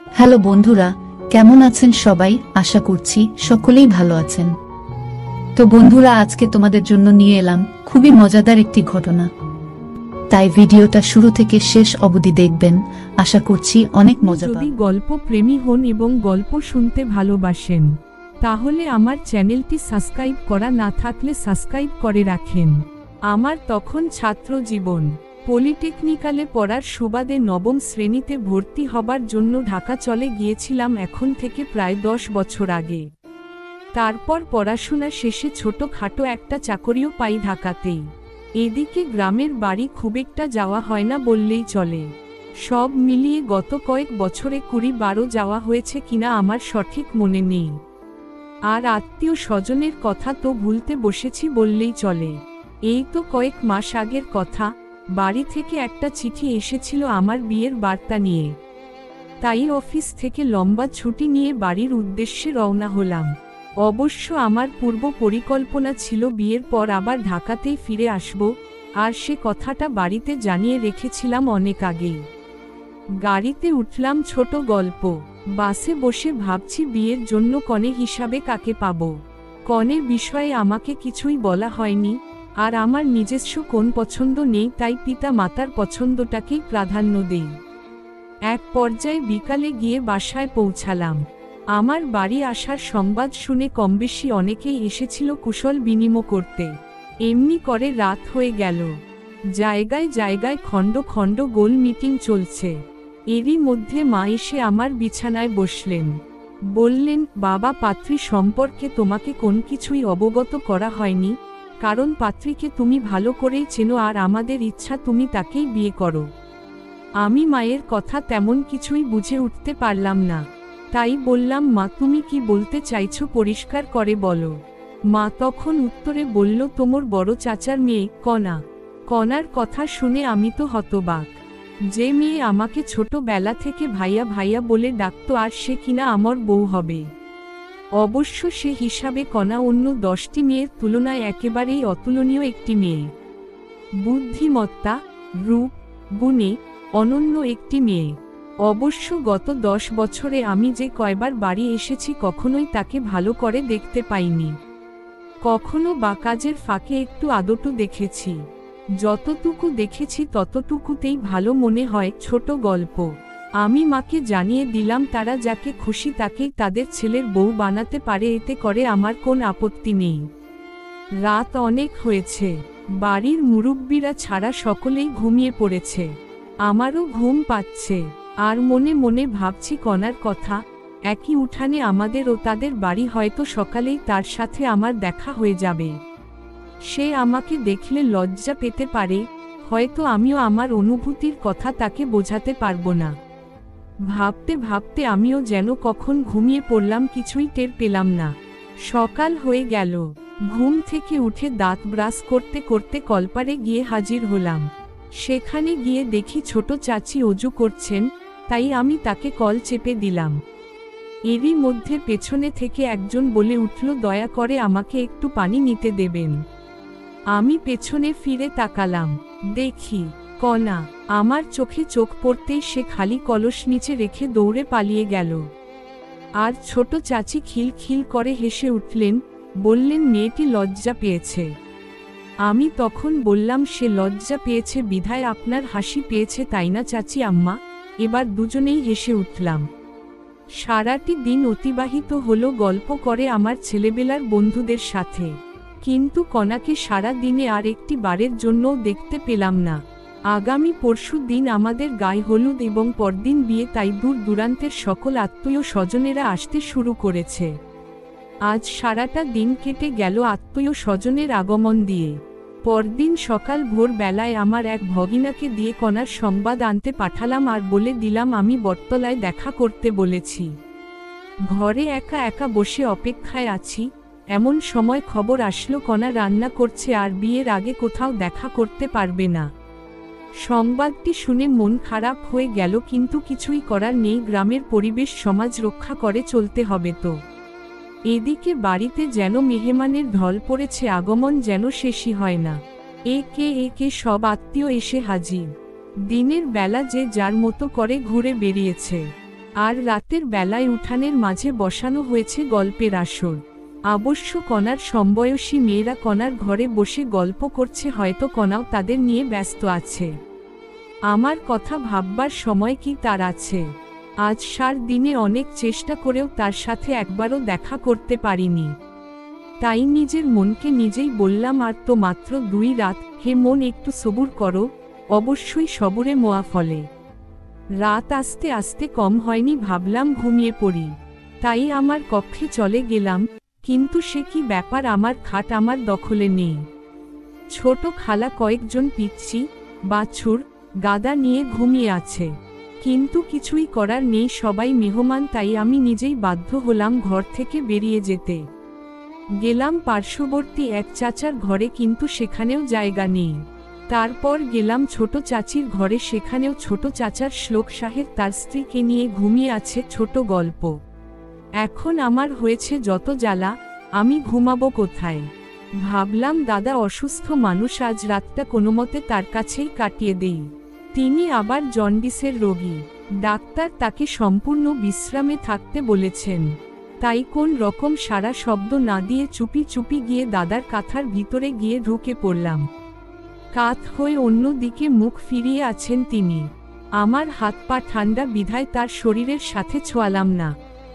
Hello বন্ধুরা, কেমন আছেন সবাই? আশা করছি সকলেই ভালো আছেন। তো বন্ধুরা, আজকে তোমাদের জন্য নিয়ে এলাম খুবই মজাদার একটি ঘটনা। তাই ভিডিওটা শুরু থেকে শেষ অবধি দেখবেন, আশা করছি অনেক মজা পাবেন। যদি গল্প প্রেমী হন এবং গল্প শুনতে ভালোবাসেন, তাহলে আমার চ্যানেলটি সাবস্ক্রাইব করা না থাকলে সাবস্ক্রাইব করে রাখেন। আমার তখন ছাত্র জীবন। পলিটেকনিক্যালে পড়ার সুবাদে নবম শ্রেণীতে ভর্তি হবার জন্য ঢাকা চলে গিয়েছিলাম এখন থেকে প্রায় 10 বছর আগে। তারপর পড়াশোনা শেষে ছোটখাটো একটা চাকরিও পাই ঢাকাতেই। এদিকে গ্রামের বাড়ি খুব একটা যাওয়া হয় না বললেই চলে। সব মিলিয়ে গত কয়েক বছরে 20-12 যাওয়া হয়েছে কিনা আমার সঠিক মনে নেই। আর আত্মীয় স্বজনের কথা তো ভুলতে বসেছি বললেই চলে। এই তো কয়েক মাস আগের কথা, বাড়ি থেকে একটা চিঠি এসেছিল আমার বিয়ের বার্তা নিয়ে। তাই অফিস থেকে লম্বা ছুটি নিয়ে বাড়ির উদ্দেশ্যে রওনা হলাম। অবশ্য আমার পূর্ব পরিকল্পনা ছিল বিয়ের পর আবার ঢাকাতেই ফিরে আসব, আর সে কথাটা বাড়িতে জানিয়ে রেখেছিলাম অনেক আগেই। গাড়িতে উঠলাম, ছোট গল্প। বাসে বসে ভাবছি বিয়ের জন্য কনে হিসাবে কাকে পাব। কনের বিষয়ে আমাকে কিছুই বলা হয়নি, আর আমার নিজস্ব কোন পছন্দ নেই, তাই পিতা মাতার পছন্দটাকেই প্রাধান্য দেই। এক পর্যায়ে বিকালে গিয়ে বাসায় পৌঁছালাম। আমার বাড়ি আসার সংবাদ শুনে কমবেশি অনেকেই এসেছিল কুশল বিনিময় করতে। এমনি করে রাত হয়ে গেল। জায়গায় জায়গায় খণ্ড খণ্ড গোল মিটিং চলছে। এরই মধ্যে মা এসে আমার বিছানায় বসলেন। বললেন, বাবা, পাত্রী সম্পর্কে তোমাকে কোন কিছুই অবগত করা হয়নি, কারণ পাত্রীকে তুমি ভালো করেই চেনো আর আমাদের ইচ্ছা তুমি তাকেই বিয়ে করো। আমি মায়ের কথা তেমন কিছুই বুঝে উঠতে পারলাম না। তাই বললাম, মা, তুমি কি বলতে চাইছো পরিষ্কার করে বলো। মা তখন উত্তরে বলল, তোমার বড় চাচার মেয়ে কণা। কণার কথা শুনে আমি তো হতবাক। যে মেয়ে আমাকে ছোটবেলা থেকে ভাইয়া ভাইয়া বলে ডাকতো, আর সে কিনা আমার বউ হবে। অবশ্য সে হিসাবে কণা অন্য 10টি মেয়ের তুলনায় একেবারেই অতুলনীয় একটি মেয়ে। বুদ্ধিমত্তা, রূপ, গুণে অনন্য একটি মেয়ে। অবশ্য গত 10 বছরে আমি যে কয়বার বাড়ি এসেছি কখনোই তাকে ভালো করে দেখতে পাইনি। কখনো বা কাজের ফাঁকে একটু আদটু দেখেছি। যতটুকু দেখেছি ততটুকুতেই ভালো মনে হয়। ছোট গল্প। আমি মাকে জানিয়ে দিলাম তারা যাকে খুশি তাকেই তাদের ছেলের বউ বানাতে পারে, এতে করে আমার কোন আপত্তি নেই। রাত অনেক হয়েছে। বাড়ির মুরব্বীরা ছাড়া সকলেই ঘুমিয়ে পড়েছে। আমারও ঘুম পাচ্ছে, আর মনে মনে ভাবছি কণার কথা। একই উঠানে আমাদের ও তাদের বাড়ি, হয়তো সকালেই তার সাথে আমার দেখা হয়ে যাবে। সে আমাকে দেখলে লজ্জা পেতে পারে, হয়তো আমিও আমার অনুভূতির কথা তাকে বোঝাতে পারবো না। ভাবতে ভাবতে আমিও যেন কখন ঘুমিয়ে পড়লাম কিছুই টের পেলাম না। সকাল হয়ে গেল। ঘুম থেকে উঠে দাঁত ব্রাশ করতে করতে কলপারে গিয়ে হাজির হলাম। সেখানে গিয়ে দেখি ছোট চাচি অজু করছেন, তাই আমি তাকে কল চেপে দিলাম। এরই মধ্যে পেছনে থেকে একজন বলে উঠল, দয়া করে আমাকে একটু পানি নিতে দেবেন। আমি পেছনে ফিরে তাকালাম। দেখি কণা। আমার চোখে চোখ পড়তেই সে খালি কলস নিচে রেখে দৌড়ে পালিয়ে গেল। আর ছোট চাচি খিলখিল করে হেসে উঠলেন, বললেন, মেয়েটি লজ্জা পেয়েছে। আমি তখন বললাম, সে লজ্জা পেয়েছে বিধায় আপনার হাসি পেয়েছে, তাই না চাচি আম্মা? এবার দুজনেই হেসে উঠলাম। সারাটি দিন অতিবাহিত হলো গল্প করে আমার ছেলেবেলার বন্ধুদের সাথে। কিন্তু কণাকে সারা দিনে আর একটি বারের জন্যও দেখতে পেলাম না। আগামী পরশু দিন আমাদের গায়ে হলুদ এবং পরদিন বিয়ে, তাই দূর দূরান্তের সকল আত্মীয় স্বজনেরা আসতে শুরু করেছে। আজ সারাটা দিন কেটে গেল আত্মীয় স্বজনের আগমন দিয়ে। পরদিন সকাল ভোর বেলায় আমার এক ভগিনাকে দিয়ে কণার সংবাদ আনতে পাঠালাম, আর বলে দিলাম আমি বটতলায় দেখা করতে বলেছি। ঘরে একা একা বসে অপেক্ষায় আছি, এমন সময় খবর আসলো কণা রান্না করছে আর বিয়ের আগে কোথাও দেখা করতে পারবে না। সংবাদটি শুনে মন খারাপ হয়ে গেল, কিন্তু কিছুই করার নেই, গ্রামের পরিবেশ সমাজ রক্ষা করে চলতে হবে তো। এদিকে বাড়িতে যেন মেহমানের ঢল পড়েছে, আগমন যেন শেষই হয় না। একে একে সব আত্মীয় এসে হাজির। দিনের বেলা যে যার মতো করে ঘুরে বেরিয়েছে। আর রাতের বেলায় উঠানের মাঝে বসানো হয়েছে গল্পের আসর। অবশ্য কণার সমবয়সী মেয়েরা কণার ঘরে বসে গল্প করছে, হয়তো কণাও তাদের নিয়ে ব্যস্ত আছে। আমার কথা ভাববার সময় কি তার আছে? আজ সার দিনে অনেক চেষ্টা করেও তার সাথে একবারও দেখা করতে পারিনি। তাই নিজের মনকে নিজেই বললাম, আর তো মাত্র 2 রাত, হে মন একটু সবুর করো, অবশ্যই সবুরে মোয়া ফলে। রাত আস্তে আস্তে কম হয়নি, ভাবলাম ঘুমিয়ে পড়ি। তাই আমার কক্ষে চলে গেলাম, কিন্তু সে কি ব্যাপার, আমার খাট আমার দখলে নেই। ছোট খালা কয়েকজন পিচ্চি, বাছুর, গাদা নিয়ে ঘুমিয়ে আছে, কিন্তু কিছুই করার নেই, সবাই মেহমান। তাই আমি নিজেই বাধ্য হলাম ঘর থেকে বেরিয়ে যেতে। গেলাম পার্শ্ববর্তী এক চাচার ঘরে, কিন্তু সেখানেও জায়গা নেই। তারপর গেলাম ছোট চাচির ঘরে, সেখানেও ছোট চাচার শ্লোক সাহেব তার স্ত্রীকে নিয়ে ঘুমিয়ে আছে। ছোট গল্প। এখন আমার হয়েছে যত জ্বালা, আমি ঘুমাবো কোথায়? ভাবলাম দাদা অসুস্থ মানুষ, আজ রাতটা কোনোমতে তার কাছেই কাটিয়ে দেই। তিনি আবার জন্ডিসের রোগী, ডাক্তার তাকে সম্পূর্ণ বিশ্রামে থাকতে বলেছেন। তাই কোন রকম সারা শব্দ না দিয়ে চুপি চুপি গিয়ে দাদার কাঁথার ভিতরে গিয়ে ঢুকে পড়লাম। কাত হয়ে অন্য দিকে মুখ ফিরিয়ে আছেন তিনি। আমার হাত পা ঠান্ডা বিধায় তার শরীরের সাথে ছোঁয়ালাম না,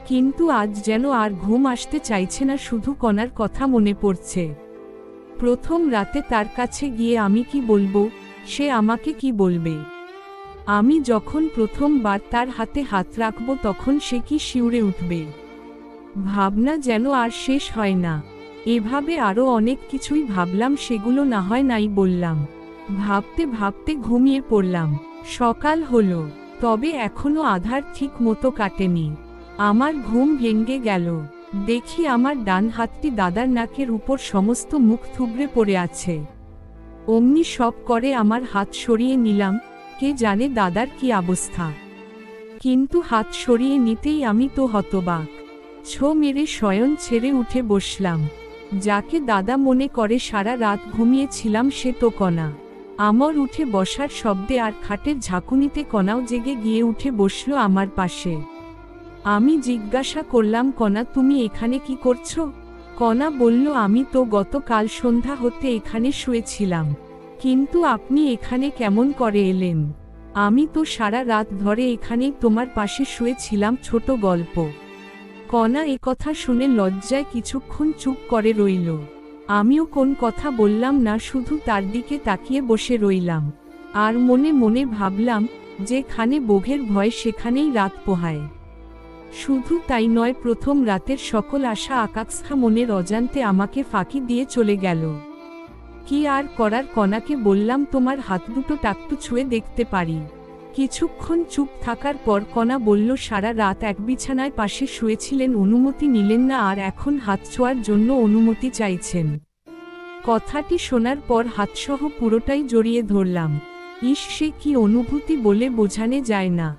কিন্তু আজ যেন আর ঘুম আসতে চাইছে না, শুধু কণার কথা মনে পড়ছে। প্রথম রাতে তার কাছে গিয়ে আমি কি বলবো, সে আমাকে কি বলবে? আমি যখন প্রথমবার তার হাতে হাত রাখব তখন সে কি শিউরে উঠবে? ভাবনা যেন আর শেষ হয় না। এভাবে আরও অনেক কিছুই ভাবলাম, সেগুলো না হয় নাই বললাম। ভাবতে ভাবতে ঘুমিয়ে পড়লাম। সকাল হলো, তবে এখনো আধার ঠিক মতো কাটেনি। আমার ঘুম ভেঙে গেল, দেখি আমার ডান হাতটি দাদার নাকের উপর সমস্ত মুখ থুবড়ে পড়ে আছে। অমনি সব করে আমার হাত সরিয়ে নিলাম, কে জানে দাদার কি অবস্থা। কিন্তু হাত সরিয়ে নিতেই আমি তো হতবাক। ছো মেরে শয়ন ছেড়ে উঠে বসলাম। যাকে দাদা মনে করে সারা রাত ঘুমিয়েছিলাম সে তো কণা। আমার উঠে বসার শব্দে আর খাটের ঝাঁকুনিতে কণাও জেগে গিয়ে উঠে বসলো আমার পাশে। আমি জিজ্ঞাসা করলাম, কণা তুমি এখানে কি করছো? কণা বলল, আমি তো গতকাল সন্ধ্যা হতে এখানে শুয়েছিলাম, কিন্তু আপনি এখানে কেমন করে এলেন? আমি তো সারা রাত ধরে এখানেই তোমার পাশে শুয়েছিলাম। ছোট গল্প। কণা কথা শুনে লজ্জায় কিছুক্ষণ চুপ করে রইল। আমিও কোন কথা বললাম না, শুধু তার দিকে তাকিয়ে বসে রইলাম। আর মনে মনে ভাবলাম, যেখানে বোঘের ভয় সেখানেই রাত পোহায়। শুধু তাই নয়, প্রথম রাতের সকল আশা আকাঙ্ক্ষা মনের অজান্তে আমাকে ফাঁকি দিয়ে চলে গেল। কি আর করার, কণাকে বললাম, তোমার হাত দুটো টাকটু ছুঁয়ে দেখতে পারি? কিছুক্ষণ চুপ থাকার পর কণা বলল, সারা রাত এক বিছানায় পাশে শুয়েছিলেন, অনুমতি নিলেন না, আর এখন হাত ছোঁয়ার জন্য অনুমতি চাইছেন। কথাটি শোনার পর হাতসহ পুরোটাই জড়িয়ে ধরলাম। ইস, সে কি অনুভূতি বলে বোঝানো যায় না।